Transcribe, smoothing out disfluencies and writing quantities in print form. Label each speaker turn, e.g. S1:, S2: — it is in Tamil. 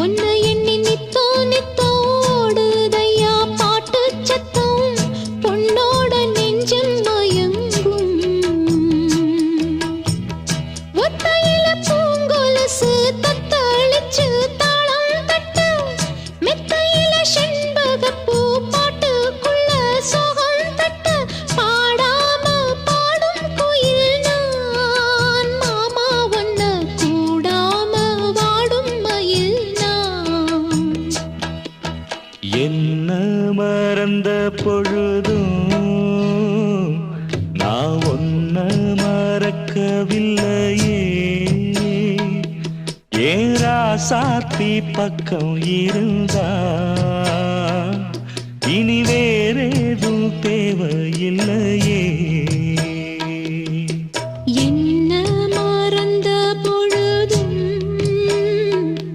S1: உன்னை எண்ணி நித்தோ நித்தோ ஓடுதையா பாட்டு சத்தம் பொன்னோட நெஞ்சம் மயங்கும் ஒத்தையில பூங்கொலுசு தத்தளிச்சு தாளம் தட்ட மெத்தையில செண்பகப்பூ பாட்டுக்குள்ள சோகம் தட்ட பாடாம பாடும் குயில் நான் மாமா ஒன்ன கூடாம வாடும் மயில் நான்
S2: என்ன மறந்த பொழுதும் நான் ஒன்ன மறக்கவில்லையே ஏராசாத்தி பக்கம் இருந்தா இனி வேறேதும் தேவையில்லையே